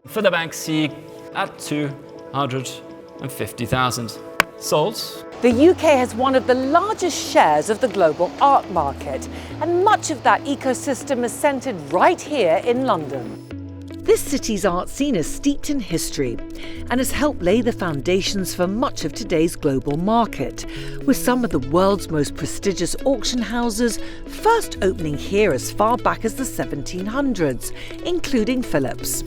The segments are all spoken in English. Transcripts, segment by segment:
for the Banksy at 250,000. Sold. The UK has one of the largest shares of the global art market, and much of that ecosystem is centred right here in London. This city's art scene is steeped in history and has helped lay the foundations for much of today's global market, with some of the world's most prestigious auction houses first opening here as far back as the 1700s, including Phillips.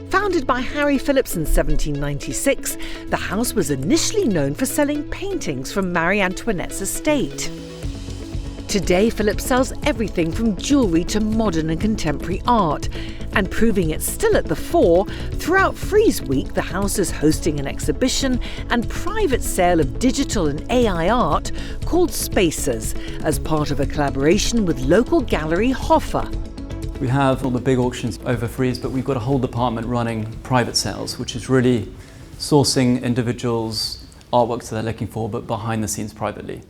Founded by Harry Phillips in 1796, the house was initially known for selling paintings from Marie Antoinette's estate. Today, Phillips sells everything from jewellery to modern and contemporary art, and proving it's still at the fore, throughout Frieze Week, the house is hosting an exhibition and private sale of digital and AI art called Spaces, as part of a collaboration with local gallery Hoffer. We have all the big auctions over Frieze, but we've got a whole department running private sales, which is really sourcing individuals' artworks that they're looking for, but behind the scenes privately.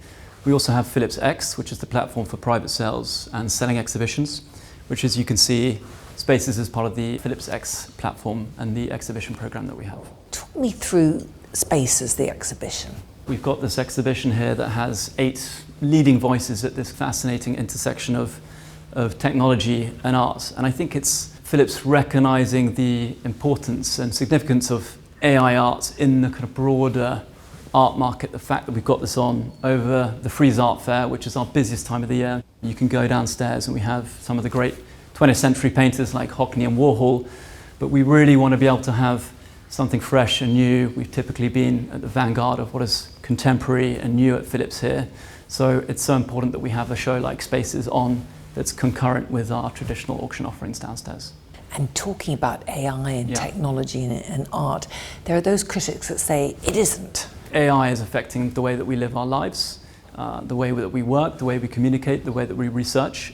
We also have Phillips X, which is the platform for private sales and selling exhibitions, which, as you can see, Spaces is part of the Phillips X platform and the exhibition program that we have. Talk me through Spaces, the exhibition. We've got this exhibition here that has 8 leading voices at this fascinating intersection of technology and art. And I think it's Phillips recognizing the importance and significance of AI art in the kind of broader art market. The fact that we've got this on over the Frieze Art Fair, which is our busiest time of the year. You can go downstairs and we have some of the great 20th century painters like Hockney and Warhol, but we really want to be able to have something fresh and new. We've typically been at the vanguard of what is contemporary and new at Phillips here. So it's so important that we have a show like Spaces on that's concurrent with our traditional auction offerings downstairs. And talking about AI and technology and art, there are those critics that say it isn't. AI is affecting the way that we live our lives, the way that we work, the way we communicate, the way that we research.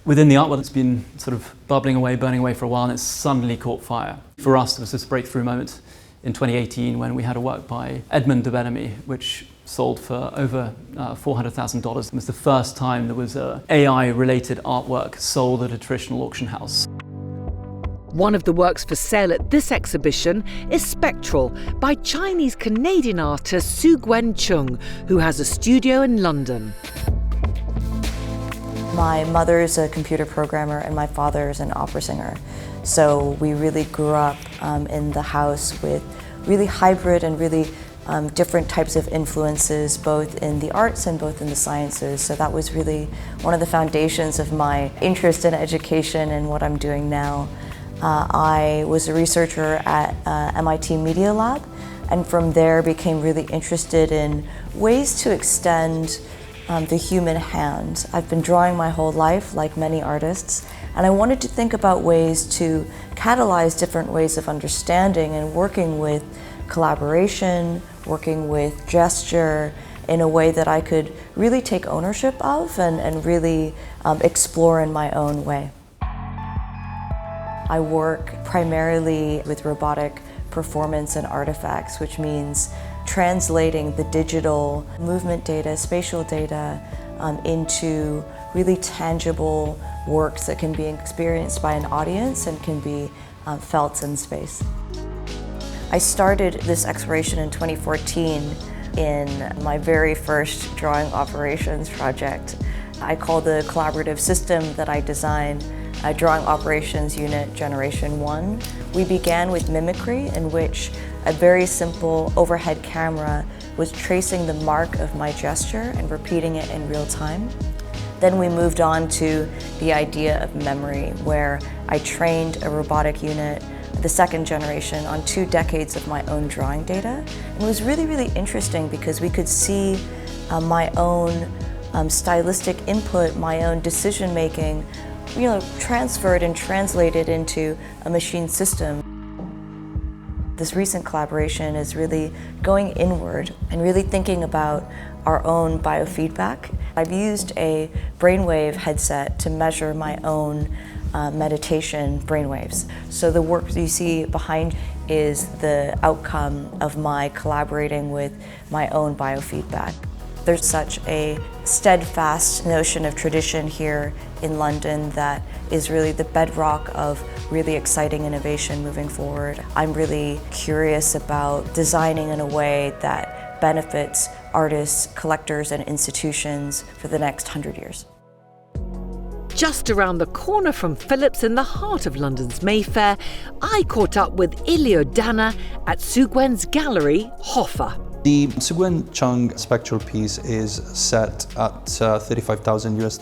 Within the art world, it's been sort of bubbling away, burning away for a while, and it's suddenly caught fire. For us, there was this breakthrough moment in 2018 when we had a work by Edmond de Bellamy, which sold for over $400,000. It was the first time there was a AI-related artwork sold at a traditional auction house. One of the works for sale at this exhibition is Spectral by Chinese-Canadian artist Su Gwen Chung, who has a studio in London. My mother's a computer programmer and my father's an opera singer. So we really grew up in the house with really hybrid and really different types of influences, both in the arts and both in the sciences. So that was really one of the foundations of my interest in education and what I'm doing now. I was a researcher at MIT Media Lab, and from there became really interested in ways to extend the human hand. I've been drawing my whole life, like many artists, and I wanted to think about ways to catalyze different ways of understanding and working with collaboration, working with gesture in a way that I could really take ownership of and really explore in my own way. I work primarily with robotic performance and artifacts, which means translating the digital movement data, spatial data, into really tangible works that can be experienced by an audience and can be felt in space. I started this exploration in 2014 in my very first drawing operations project. I call the collaborative system that I designed Drawing Operations Unit Generation 1. We began with mimicry, in which a very simple overhead camera was tracing the mark of my gesture and repeating it in real time. Then we moved on to the idea of memory, where I trained a robotic unit, the second generation, on 2 decades of my own drawing data. And it was really, really interesting because we could see my own stylistic input, my own decision making, transferred and translated into a machine system. This recent collaboration is really going inward and really thinking about our own biofeedback. I've used a brainwave headset to measure my own meditation brainwaves. So the work that you see behind is the outcome of my collaborating with my own biofeedback. There's such a steadfast notion of tradition here in London that is really the bedrock of really exciting innovation moving forward. I'm really curious about designing in a way that benefits artists, collectors, and institutions for the next 100 years. Just around the corner from Phillips in the heart of London's Mayfair, I caught up with Ilio Dana at Sugwen's gallery, Hoffa. The Sugwen Chung spectral piece is set at $35,000 US.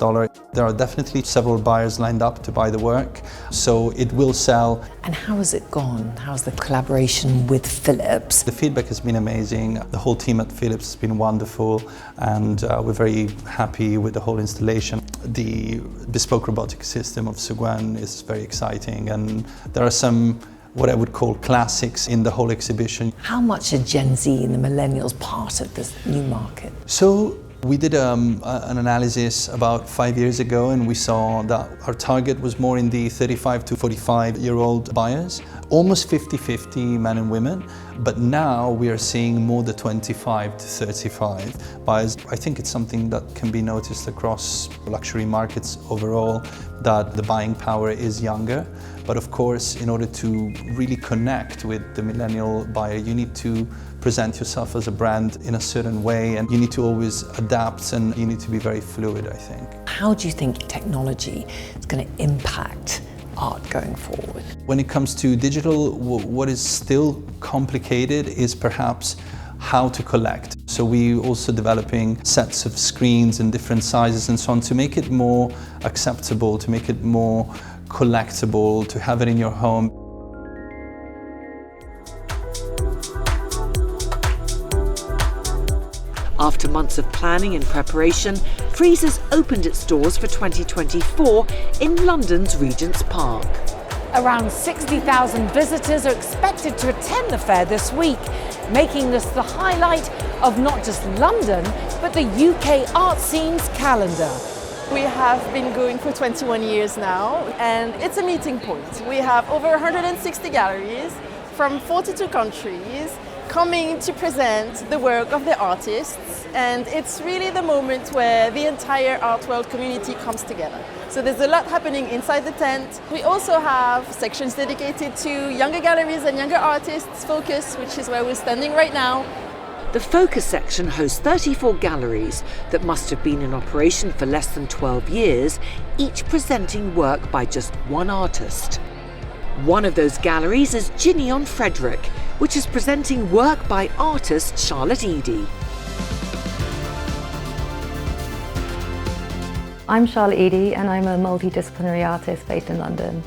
There are definitely several buyers lined up to buy the work, so it will sell. And how has it gone? How's the collaboration with Phillips? The feedback has been amazing. The whole team at Phillips has been wonderful, and we're very happy with the whole installation. The bespoke robotic system of Sugwen is very exciting, and there are some what I would call classics in the whole exhibition. How much are Gen Z and the millennials part of this new market? So we did an analysis about 5 years ago, and we saw that our target was more in the 35 to 45-year-old buyers, almost 50-50 men and women, but now we are seeing more the 25 to 35 buyers. I think it's something that can be noticed across luxury markets overall, that the buying power is younger. But of course, in order to really connect with the millennial buyer, you need to present yourself as a brand in a certain way, and you need to always adapt, and you need to be very fluid, I think. How do you think technology is going to impact art going forward? When it comes to digital, what is still complicated is perhaps how to collect. So we're also developing sets of screens in different sizes and so on to make it more acceptable, to make it more collectible, to have it in your home. After months of planning and preparation, Frieze has opened its doors for 2024 in London's Regent's Park. Around 60,000 visitors are expected to attend the fair this week, making this the highlight of not just London, but the UK art scene's calendar. We have been going for 21 years now, and it's a meeting point. We have over 160 galleries from 42 countries coming to present the work of the artists, and it's really the moment where the entire art world community comes together. So there's a lot happening inside the tent. We also have sections dedicated to younger galleries and younger artists focus, which is where we're standing right now. The Focus section hosts 34 galleries that must have been in operation for less than 12 years, each presenting work by just one artist. One of those galleries is Ginny on Frederick, which is presenting work by artist Charlotte Eady. I'm Charlotte Eady, and I'm a multidisciplinary artist based in London.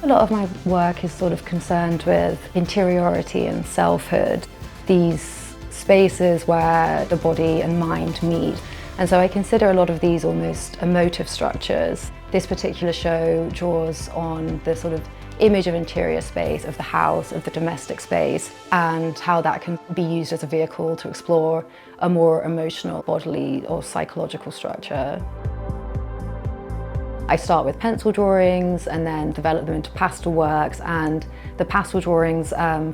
A lot of my work is sort of concerned with interiority and selfhood, these spaces where the body and mind meet. And so I consider a lot of these almost emotive structures. This particular show draws on the sort of image of interior space, of the house, of the domestic space, and how that can be used as a vehicle to explore a more emotional, bodily or psychological structure. I start with pencil drawings and then develop them into pastel works, and the pastel drawings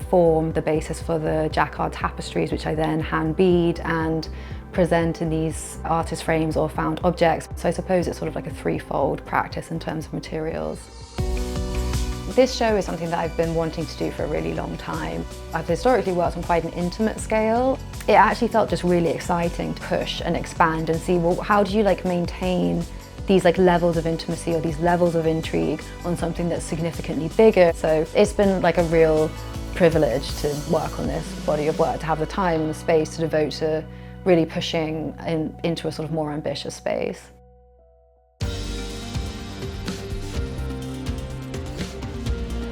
form the basis for the jacquard tapestries, which I then hand bead and present in these artist frames or found objects. So I suppose it's sort of like a threefold practice in terms of materials. This show is something that I've been wanting to do for a really long time. I've historically worked on quite an intimate scale. It actually felt just really exciting to push and expand and see, well, how do you maintain these levels of intimacy or these levels of intrigue on something that's significantly bigger. So it's been a real privilege to work on this body of work, to have the time and the space to devote to really pushing into a sort of more ambitious space.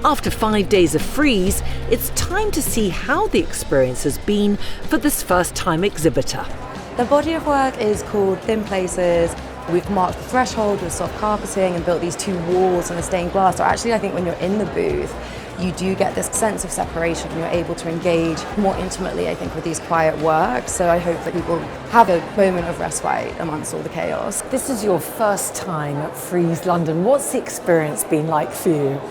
After 5 days of Frieze, it's time to see how the experience has been for this first-time exhibitor. The body of work is called Thin Places. We've marked the threshold with soft carpeting and built these two walls and a stained glass. So actually, I think when you're in the booth, you do get this sense of separation. You're able to engage more intimately, I think, with these quiet works. So I hope that people have a moment of respite amongst all the chaos. This is your first time at Frieze London. What's the experience been like for you?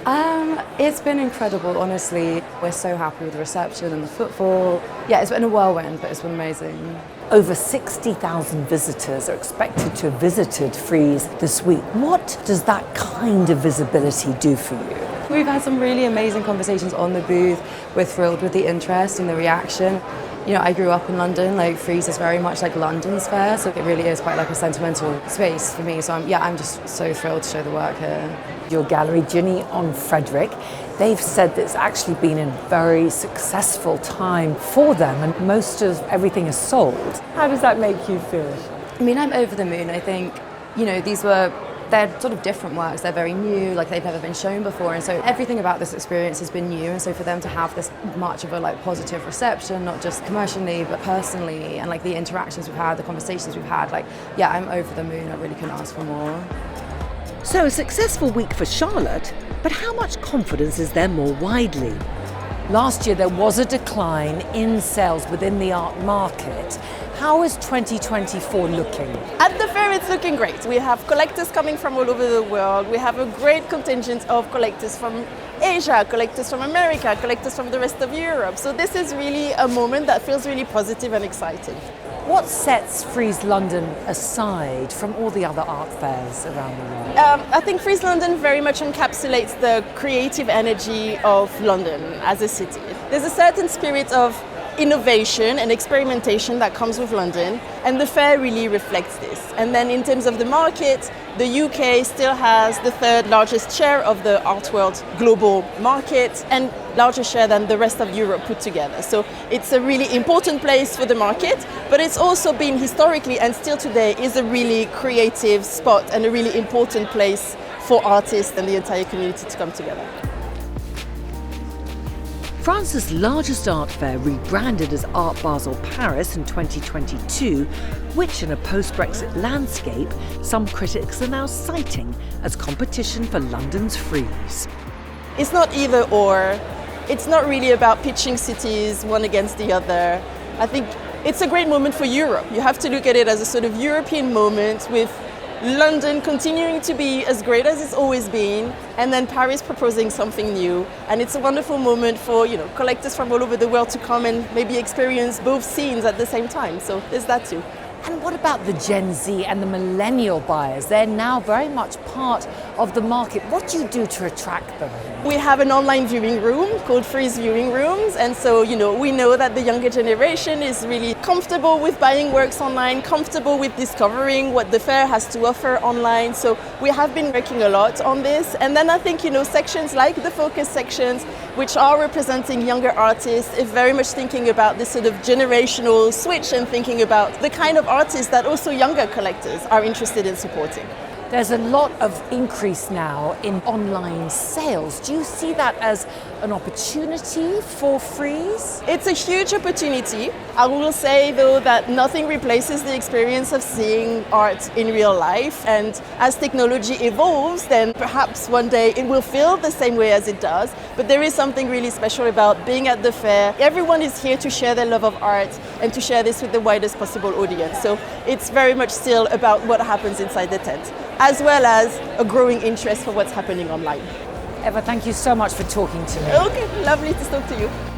It's been incredible, honestly. We're so happy with the reception and the footfall. Yeah, it's been a whirlwind, but it's been amazing. Over 60,000 visitors are expected to have visited Frieze this week. What does that kind of visibility do for you? We've had some really amazing conversations on the booth. We're thrilled with the interest and the reaction. You know, I grew up in London, like Frieze is very much like London's fair, so it really is quite like a sentimental space for me. So I'm just so thrilled to show the work here. Your gallery, Ginny on Frederick, they've said that it's actually been a very successful time for them and most of everything is sold. How does that make you feel? I mean, I'm over the moon. I think, you know, they're sort of different works. They're very new, like they've never been shown before. And so everything about this experience has been new. And so for them to have this much of a like positive reception, not just commercially, but personally, and like the interactions we've had, the conversations we've had, like, yeah, I'm over the moon. I really couldn't ask for more. So a successful week for Charlotte, but how much confidence is there more widely? Last year there was a decline in sales within the art market. How is 2024 looking? At the fair, it's looking great. We have collectors coming from all over the world. We have a great contingent of collectors from Asia, collectors from America, collectors from the rest of Europe. So this is really a moment that feels really positive and exciting. What sets Frieze London aside from all the other art fairs around the world? I think Frieze London very much encapsulates the creative energy of London as a city. There's a certain spirit of innovation and experimentation that comes with London, and the fair really reflects this. And then in terms of the market, the UK still has the third largest share of the art world global market and larger share than the rest of Europe put together. So it's a really important place for the market, but it's also been historically and still today is a really creative spot and a really important place for artists and the entire community to come together. France's largest art fair rebranded as Art Basel Paris in 2022, which in a post-Brexit landscape, some critics are now citing as competition for London's Frieze. It's not either or. It's not really about pitching cities one against the other. I think it's a great moment for Europe. You have to look at it as a sort of European moment with London continuing to be as great as it's always been, and then Paris proposing something new. And it's a wonderful moment for, you know, collectors from all over the world to come and maybe experience both scenes at the same time. So there's that too. And what about the Gen Z and the millennial buyers? They're now very much part of the market. What do you do to attract them? We have an online viewing room called Frieze Viewing Rooms, and so we know that the younger generation is really comfortable with buying works online, comfortable with discovering what the fair has to offer online. So we have been working a lot on this, and then I think sections like the focus sections, which are representing younger artists, is very much thinking about this sort of generational switch and thinking about the kind of artists that also younger collectors are interested in supporting. There's a lot of increase now in online sales. Do you see that as an opportunity for Frieze? It's a huge opportunity. I will say though that nothing replaces the experience of seeing art in real life, and as technology evolves, then perhaps one day it will feel the same way as it does, but there is something really special about being at the fair. Everyone is here to share their love of art and to share this with the widest possible audience. So it's very much still about what happens inside the tent, as well as a growing interest for what's happening online. Eva, thank you so much for talking to me. Okay, lovely to talk to you.